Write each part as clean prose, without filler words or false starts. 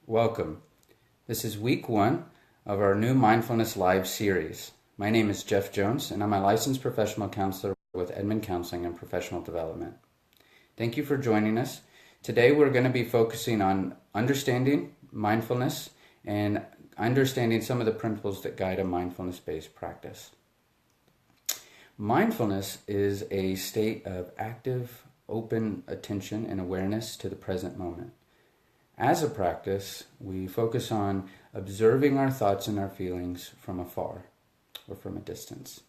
Welcome. This is week 1 of our new Mindfulness Live series. My name is Jeff Jones, and I'm a licensed professional counselor with Edmond Counseling and Professional Development. Thank you for joining us. Today we're going to be focusing on understanding mindfulness and understanding some of the principles that guide a mindfulness-based practice. Mindfulness is a state of active, open attention and awareness to the present moment. As a practice, we focus on observing our thoughts and our feelings from afar or from a distance.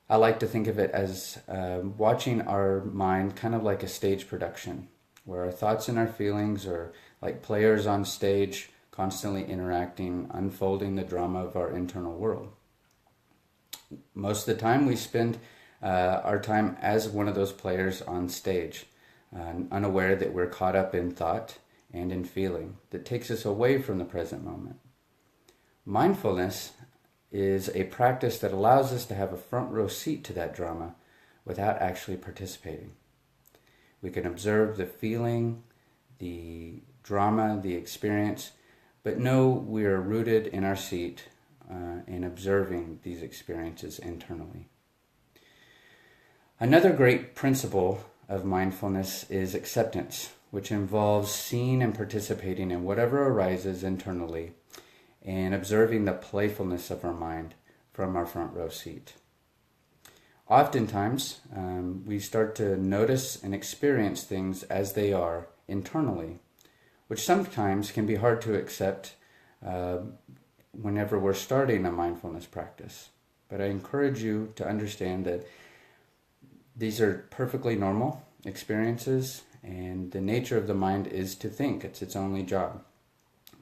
I like to think of it as watching our mind kind of like a stage production, where our thoughts and our feelings are like players on stage, constantly interacting, unfolding the drama of our internal world. Most of the time we spend our time as one of those players on stage, unaware that we're caught up in thought and in feeling that takes us away from the present moment. Mindfulness is a practice that allows us to have a front row seat to that drama without actually participating. We can observe the feeling, the drama, the experience, but know we are rooted in our seat in observing these experiences internally. Another great principle of mindfulness is acceptance, which involves seeing and participating in whatever arises internally and observing the playfulness of our mind from our front row seat. Oftentimes, we start to notice and experience things as they are internally, which sometimes can be hard to accept whenever we're starting a mindfulness practice. But I encourage you to understand that these are perfectly normal experiences, and the nature of the mind is to think. It's its only job.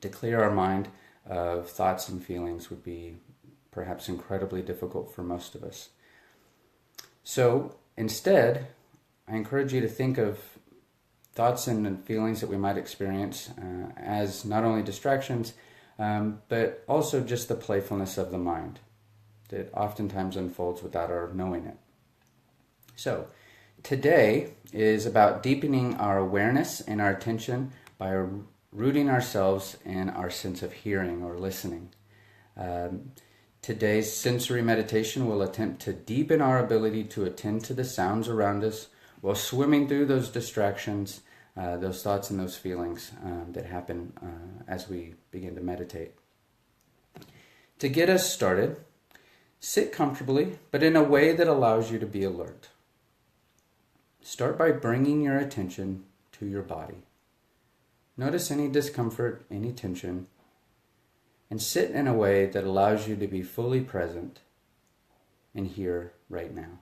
To clear our mind of thoughts and feelings would be perhaps incredibly difficult for most of us. So instead, I encourage you to think of thoughts and feelings that we might experience as not only distractions, but also just the playfulness of the mind that oftentimes unfolds without our knowing it. So today is about deepening our awareness and our attention by rooting ourselves in our sense of hearing or listening. Today's sensory meditation will attempt to deepen our ability to attend to the sounds around us while swimming through those distractions, those thoughts and those feelings that happen as we begin to meditate. To get us started, sit comfortably, but in a way that allows you to be alert. Start by bringing your attention to your body. Notice any discomfort, any tension, and sit in a way that allows you to be fully present and here right now.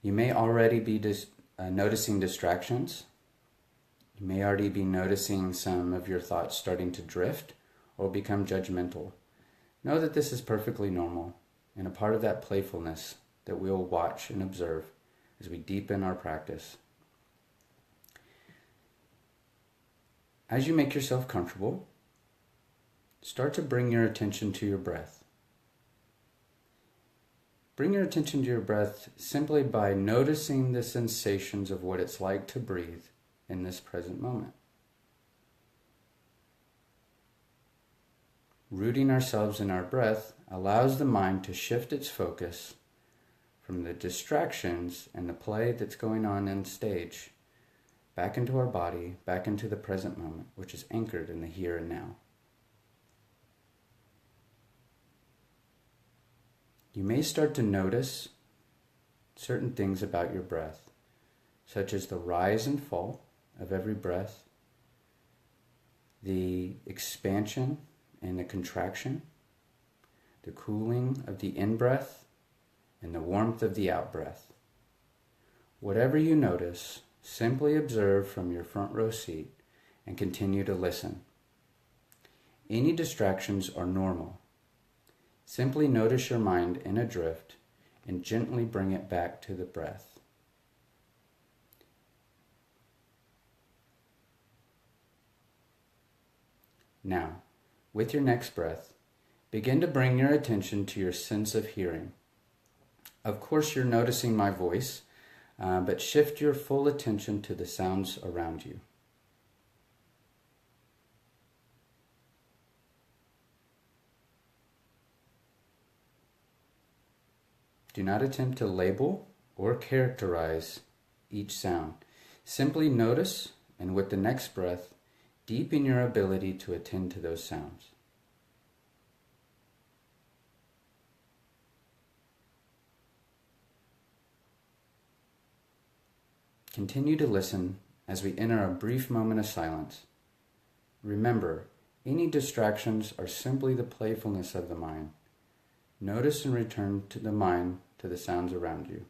You may already be noticing distractions. You may already be noticing some of your thoughts starting to drift or become judgmental. Know that this is perfectly normal and a part of that playfulness that we'll watch and observe as we deepen our practice. As you make yourself comfortable, start to bring your attention to your breath. Bring your attention to your breath simply by noticing the sensations of what it's like to breathe in this present moment. Rooting ourselves in our breath allows the mind to shift its focus from the distractions and the play that's going on stage back into our body, back into the present moment, which is anchored in the here and now. You may start to notice certain things about your breath, such as the rise and fall of every breath, the expansion and the contraction, the cooling of the in-breath and the warmth of the out-breath. Whatever you notice, simply observe from your front row seat and continue to listen. Any distractions are normal. Simply notice your mind in a drift and gently bring it back to the breath. Now, with your next breath, begin to bring your attention to your sense of hearing. Of course, you're noticing my voice, but shift your full attention to the sounds around you. Do not attempt to label or characterize each sound. Simply notice, and with the next breath, deepen your ability to attend to those sounds. Continue to listen as we enter a brief moment of silence. Remember, any distractions are simply the playfulness of the mind. Notice and return to the mind to the sounds around you.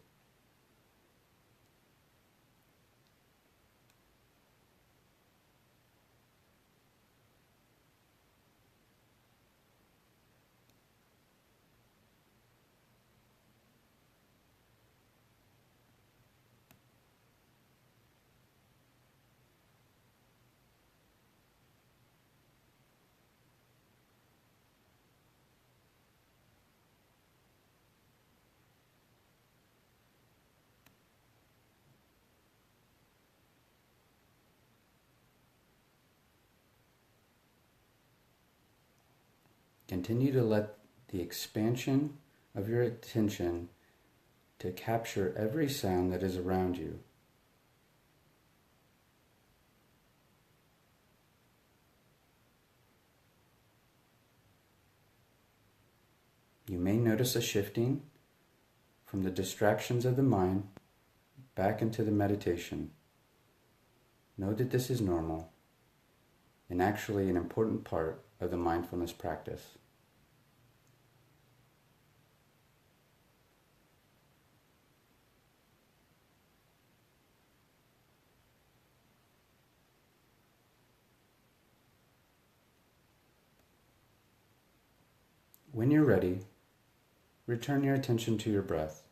Continue to let the expansion of your attention to capture every sound that is around you. You may notice a shifting from the distractions of the mind back into the meditation. Know that this is normal and actually an important part of the mindfulness practice. When you're ready, return your attention to your breath.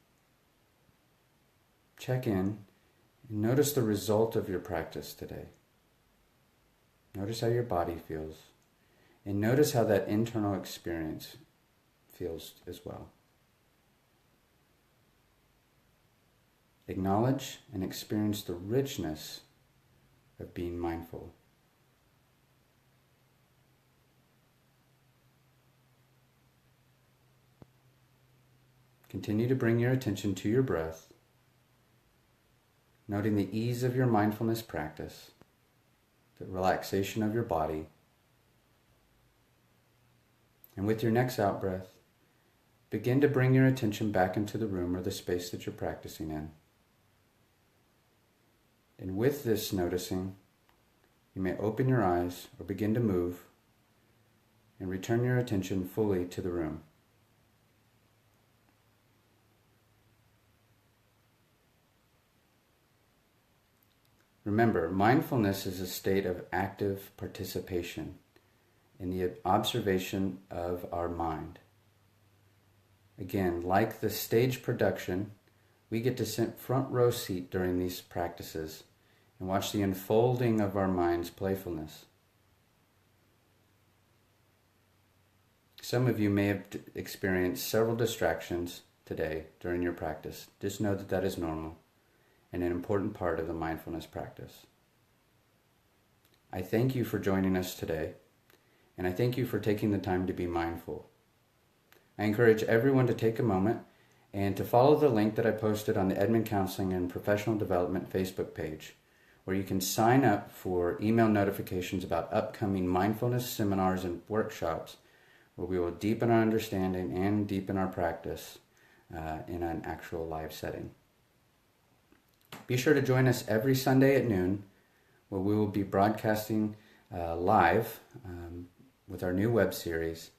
Check in and notice the result of your practice today. Notice how your body feels, and notice how that internal experience feels as well. Acknowledge and experience the richness of being mindful. Continue to bring your attention to your breath, noting the ease of your mindfulness practice, the relaxation of your body. And with your next out-breath, begin to bring your attention back into the room or the space that you're practicing in. And with this noticing, you may open your eyes or begin to move and return your attention fully to the room. Remember, mindfulness is a state of active participation in the observation of our mind. Again, like the stage production, we get to sit front row seat during these practices and watch the unfolding of our mind's playfulness. Some of you may have experienced several distractions today during your practice. Just know that that is normal and an important part of the mindfulness practice. I thank you for joining us today, and I thank you for taking the time to be mindful. I encourage everyone to take a moment and to follow the link that I posted on the Edmond Counseling and Professional Development Facebook page, where you can sign up for email notifications about upcoming mindfulness seminars and workshops, where we will deepen our understanding and deepen our practice in an actual live setting. Be sure to join us every Sunday at noon, where we will be broadcasting live with our new web series.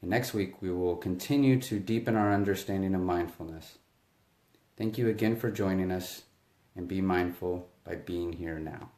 And next week, we will continue to deepen our understanding of mindfulness. Thank you again for joining us, and be mindful by being here now.